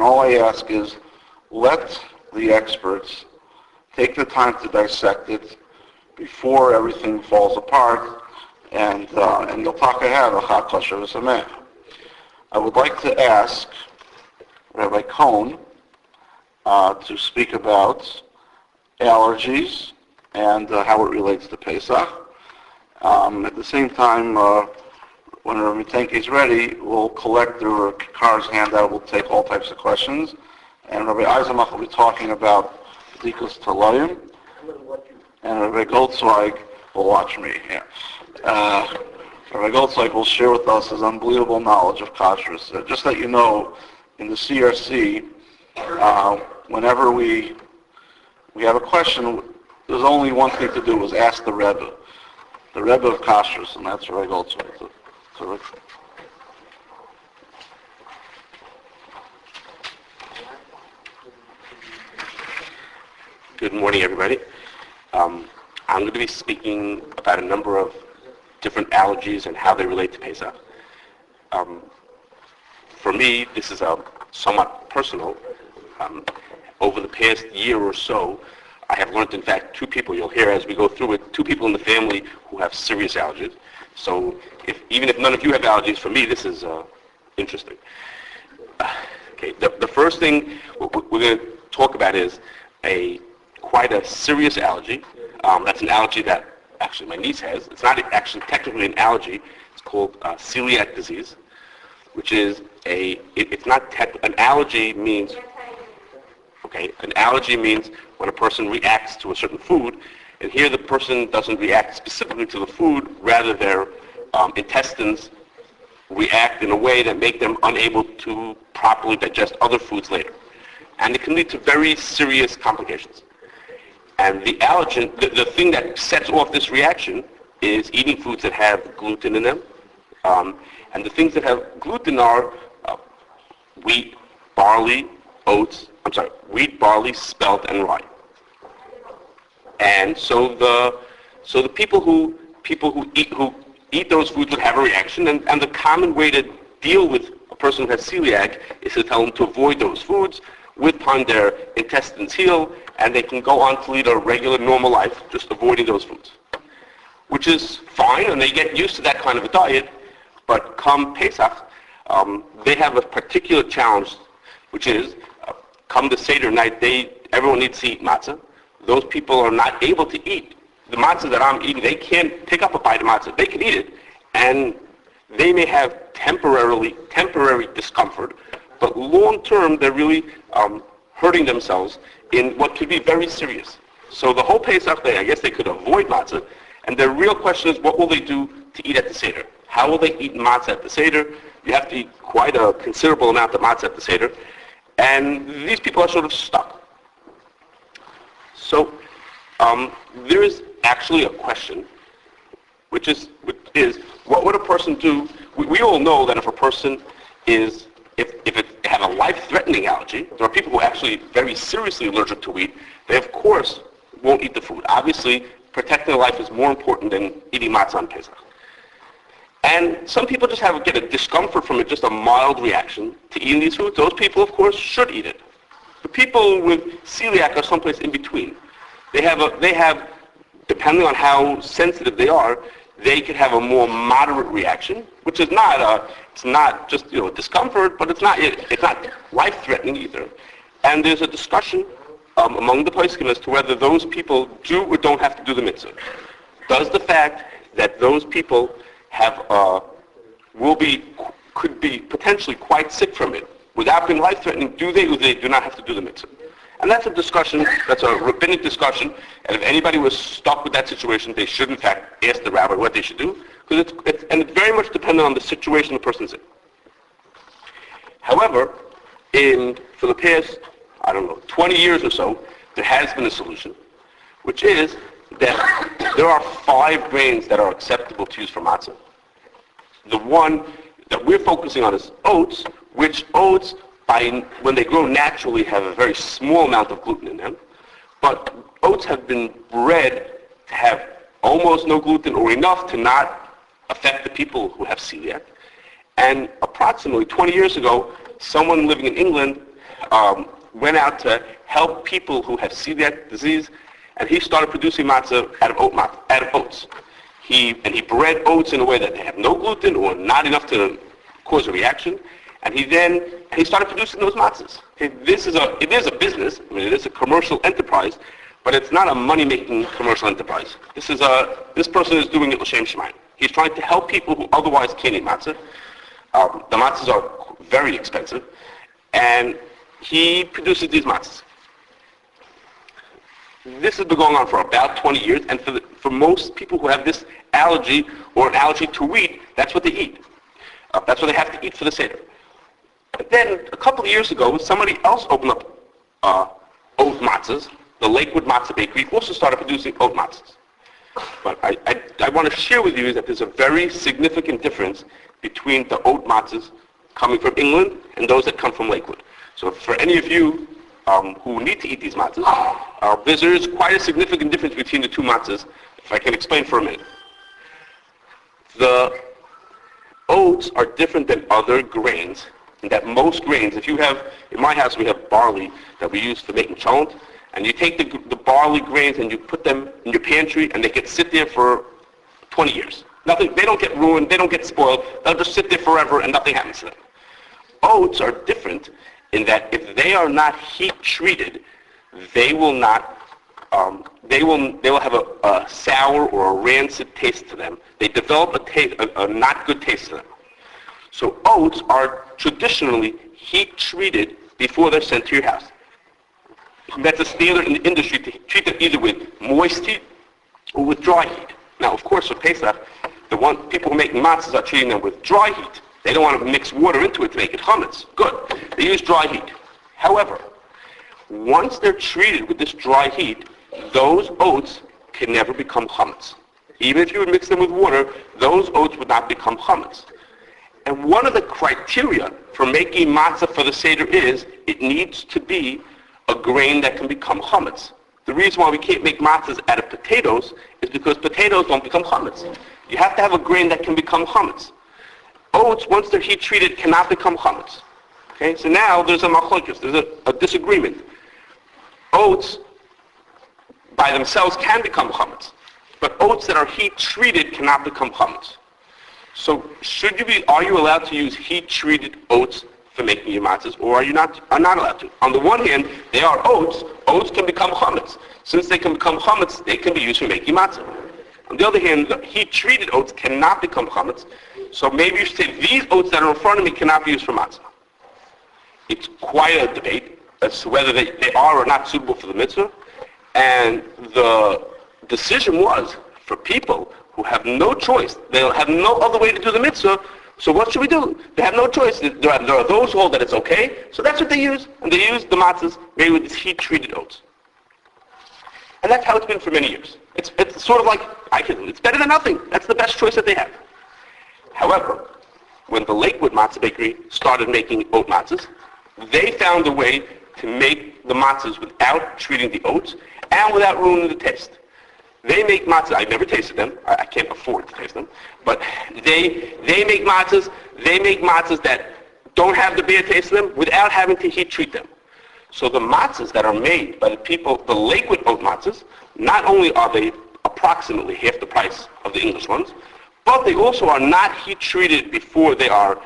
all I ask is let the experts take the time to dissect it before everything falls apart, and you'll talk ahead of Kashrus. I would like to ask Rabbi Cohn to speak about allergies and how it relates to Pesach. At the same time, when Rabbi Tenke is ready, we'll collect the car's handout. We'll take all types of questions. And Rabbi Eisenach will be talking about Dikus Talayim. And Rabbi Goldzweig will watch me. Yeah. Rabbi Goldzweig will share with us his unbelievable knowledge of Kashrus. Just that you know, in the CRC, whenever we have a question, there's only one thing to do, is ask the Rebbe of Kashrus, and that's Rabbi Goldzweig. So, good morning, everybody. I'm going to be speaking about a number of different allergies and how they relate to Pesach. For me, this is somewhat personal. Over the past year or so, I have learned, in fact, two people, you'll hear as we go through it, two people in the family who have serious allergies. So even if none of you have allergies, for me, this is interesting. Okay, the first thing we're going to talk about is quite a serious allergy. That's an allergy that actually my niece has. It's not actually technically an allergy. It's called celiac disease, which is an allergy means, an allergy means when a person reacts to a certain food, and here the person doesn't react specifically to the food, rather their intestines react in a way that make them unable to properly digest other foods later. And it can lead to very serious complications. And the allergen, the thing that sets off this reaction is eating foods that have gluten in them. And the things that have gluten are wheat, barley, spelt, and rye. And so the people who eat those foods would have a reaction, and the common way to deal with a person who has celiac is to tell them to avoid those foods. With time, their intestines heal, and they can go on to lead a regular, normal life, just avoiding those foods, which is fine, and they get used to that kind of a diet. But come Pesach, they have a particular challenge, which is, come the Seder night, everyone needs to eat matzah. Those people are not able to eat the matzah that I'm eating. They can't pick up a bite of matzah. They can eat it, and they may have temporary discomfort, but long term they're really hurting themselves in what could be very serious. So the whole Pesach day, I guess they could avoid matzah, and the real question is, what will they do to eat at the Seder? How will they eat matzah at the Seder? You have to eat quite a considerable amount of matzah at the Seder, and these people are sort of stuck. So there is actually a question, which is what would a person do? We all know that if a person if it have a life-threatening allergy, there are people who are actually very seriously allergic to wheat. They of course won't eat the food. Obviously, protecting their life is more important than eating matzah on Pesach. And some people just get a discomfort from it, just a mild reaction to eating these foods. Those people, of course, should eat it. The people with celiac are someplace in between. They have, depending on how sensitive they are, they could have a more moderate reaction, which is it's not just discomfort, but it's not life-threatening either. And there's a discussion among the poskim as to whether those people do or don't have to do the mitzvah. Does the fact that those people could be potentially quite sick from it without being life-threatening, do they or they do not have to do the mitzvah? And that's a discussion, that's a rabbinic discussion, and if anybody was stuck with that situation, they should in fact ask the rabbi what they should do, because it's very much dependent on the situation the person's in. However, for the past, 20 years or so, there has been a solution, which is that there are 5 grains that are acceptable to use for matzah. The one that we're focusing on is oats, which oats, when they grow naturally, have a very small amount of gluten in them. But oats have been bred to have almost no gluten or enough to not affect the people who have celiac. And approximately 20 years ago, someone living in England went out to help people who have celiac disease, and he started producing matzah out of oats. He bred oats in a way that they have no gluten or not enough to cause a reaction, and he started producing those matzahs. Okay, it is a business. I mean, it is a commercial enterprise, but it's not a money-making commercial enterprise. This person is doing it l'shem shemaim. He's trying to help people who otherwise can't eat matzah. The matzahs are very expensive, and he produces these matzahs. This has been going on for about 20 years, and for most people who have this allergy or an allergy to wheat, that's what they eat. That's what they have to eat for the Seder. But then, a couple of years ago, somebody else opened up oat matzahs. The Lakewood Matzah Bakery also started producing oat matzahs. But I want to share with you that there's a very significant difference between the oat matzahs coming from England and those that come from Lakewood. So for any of you who need to eat these matzahs, there is quite a significant difference between the two matzahs, if I can explain for a minute. The oats are different than other grains, in that most grains, in my house we have barley that we use for making cholent, and you take the barley grains and you put them in your pantry and they can sit there for 20 years. They don't get ruined, they don't get spoiled, they'll just sit there forever and nothing happens to them. Oats are different in that if they are not heat treated, they will have a sour or a rancid taste to them. They develop a not good taste to them. So oats are traditionally heat treated before they're sent to your house. That's a standard in the industry to treat them either with moist heat or with dry heat. Now, of course, for Pesach, people who make matzahs are treating them with dry heat. They don't want to mix water into it to make it chametz. Good. They use dry heat. However, once they're treated with this dry heat, those oats can never become chametz. Even if you would mix them with water, those oats would not become chametz. And one of the criteria for making matzah for the Seder is it needs to be a grain that can become chametz. The reason why we can't make matzahs out of potatoes is because potatoes don't become chametz. You have to have a grain that can become chametz. Oats, once they're heat treated, cannot become chametz. Okay, so now there's a machlokes, there's a disagreement. Oats by themselves can become chametz, but oats that are heat treated cannot become chametz. So are you allowed to use heat treated oats for making your matzahs, or are not allowed to? On the one hand, they are oats. Oats can become chametz. Since they can become chametz, they can be used for making matzah. On the other hand, the heat-treated oats cannot become chametz. So maybe you should say these oats that are in front of me cannot be used for matzah. It's quite a debate as to whether they are or not suitable for the mitzvah. And the decision was for people who have no choice. They'll have no other way to do the mitzvah. So what should we do? They have no choice. There are those who hold that it's okay, so that's what they use. And they use the matzahs made with these heat-treated oats. And that's how it's been for many years. It's sort of like, it's better than nothing. That's the best choice that they have. However, when the Lakewood Matzah Bakery started making oat matzahs, they found a way to make the matzahs without treating the oats and without ruining the taste. They make matzahs, I've never tasted them, I can't afford to taste them, but they make matzahs that don't have the bad taste in them without having to heat treat them. So the matzahs that are made by the people, the Lakewood oat matzahs, not only are they approximately half the price of the English ones, but they also are not heat treated before they are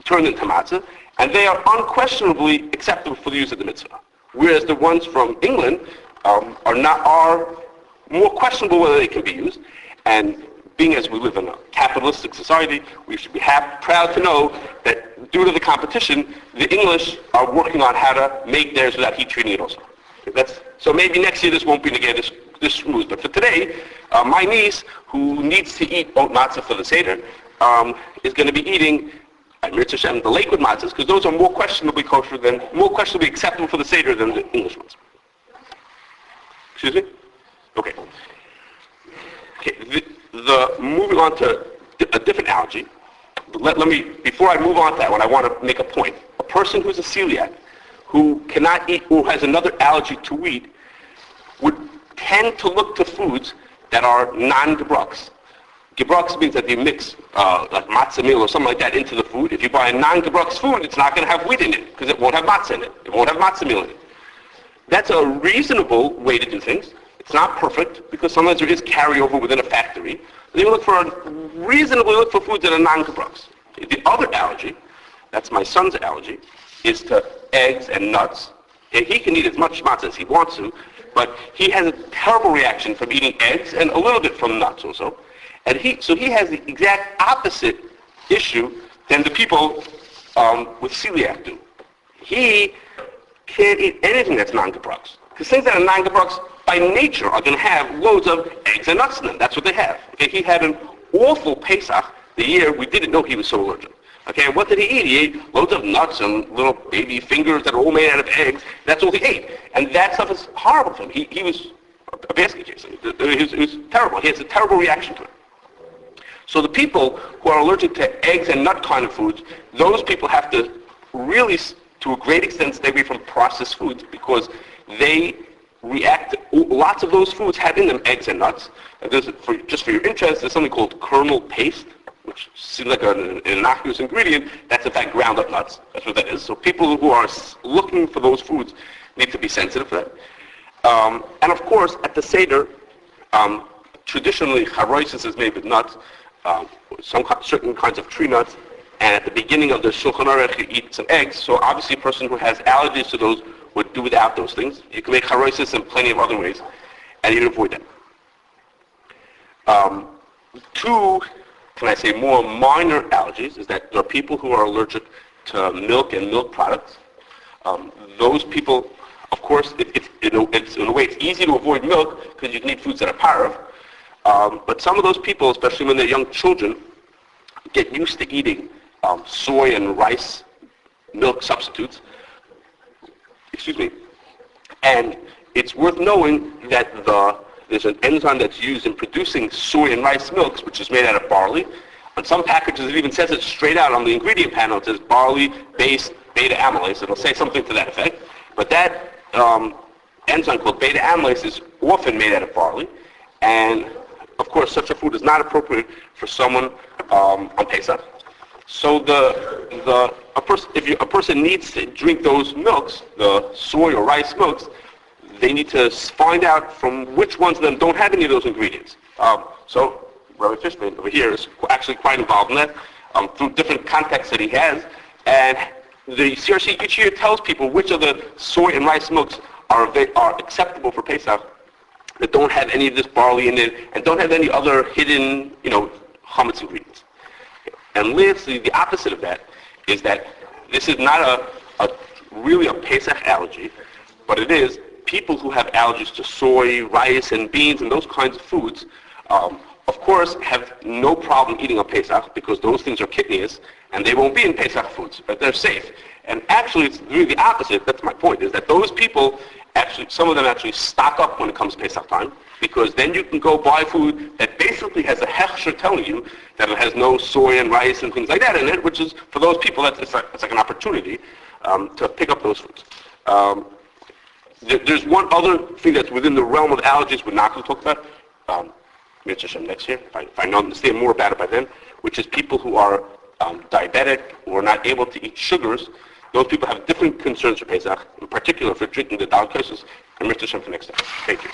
turned into matzah, and they are unquestionably acceptable for the use of the mitzvah. Whereas the ones from England are more questionable whether they can be used. And being as we live in a capitalistic society, we should be proud to know that due to the competition, the English are working on how to make theirs without heat treating it also. So maybe next year this won't be again this smooth. But for today, my niece, who needs to eat oat matzah for the Seder, is going to be eating the Lakewood matzahs, because those are more questionably acceptable for the Seder than the English ones. Excuse me? Okay. Moving on to a different allergy. Before I move on to that one, I want to make a point. A person who's a celiac, who cannot eat, or has another allergy to wheat, would tend to look to foods that are non-gebrux. Gebrux means that you mix like matzah meal or something like that into the food. If you buy a non-gebrux food, it's not going to have wheat in it because it won't have matzah in it. It won't have matzah meal in it. That's a reasonable way to do things. It's not perfect because sometimes there is carryover within a factory. But you reasonably look for foods that are non-gebrux. The other allergy, that's my son's allergy, is to eggs and nuts. And he can eat as much matzah as he wants to, but he has a terrible reaction from eating eggs and a little bit from nuts also. And so he has the exact opposite issue than the people with celiac do. He can't eat anything that's non-gebrux. Because things that are non-gebrux by nature are going to have loads of eggs and nuts in them. That's what they have. Okay, he had an awful Pesach the year we didn't know he was so allergic. Okay, and what did he eat? He ate loads of nuts and little baby fingers that are all made out of eggs. That's all he ate. And that stuff is horrible for him. He was a basket case. It was terrible. He has a terrible reaction to it. So the people who are allergic to eggs and nut kind of foods, those people have to really, to a great extent, stay away from processed foods because they react. Lots of those foods have in them eggs and nuts. And just for your interest, there's something called kernel paste, which seems like an innocuous ingredient. That's in fact ground up nuts. That's what that is. So people who are looking for those foods need to be sensitive to that. And of course, at the Seder, traditionally, charoisis is made with nuts, certain kinds of tree nuts, and at the beginning of the Shulchan Aruch, you eat some eggs. So obviously a person who has allergies to those would do without those things. You can make charoisis in plenty of other ways, and you can avoid them. Two, can I say, more minor allergies is that there are people who are allergic to milk and milk products. Those people, of course, in a way it's easy to avoid milk because you can eat foods that are parve. But some of those people, especially when they're young children, get used to eating soy and rice milk substitutes. Excuse me. And it's worth knowing that there's an enzyme that's used in producing soy and rice milks, which is made out of barley. On some packages, it even says it straight out on the ingredient panel. It says barley-based beta-amylase. It'll say something to that effect. But that enzyme called beta-amylase is often made out of barley. And of course, such a food is not appropriate for someone on Pesach. So if a person needs to drink those milks, the soy or rice milks, they need to find out from which ones of them don't have any of those ingredients. So Rabbi Fishman over here is actually quite involved in that through different contexts that he has. And the CRC each year tells people which of the soy and rice milks are acceptable for Pesach, that don't have any of this barley in it, and don't have any other hidden, chametz ingredients. And lastly, the opposite of that is that this is not really a Pesach allergy, but it is people who have allergies to soy, rice, and beans, and those kinds of foods, of course, have no problem eating on Pesach because those things are kidneys, and they won't be in Pesach foods, but they're safe. And actually, it's really the opposite. That's my point, is that those people some of them actually stock up when it comes to Pesach time, because then you can go buy food that basically has a hechsher telling you that it has no soy and rice and things like that in it, which is, for those people, it's like an opportunity to pick up those foods. There's one other thing that's within the realm of allergies we're not going to talk about, next year, if I understand more about it by then, which is people who are diabetic or not able to eat sugars. Those people have different concerns for Pesach, in particular for drinking the Dal Kashrus, and Mr. Shem for next time. Thank you.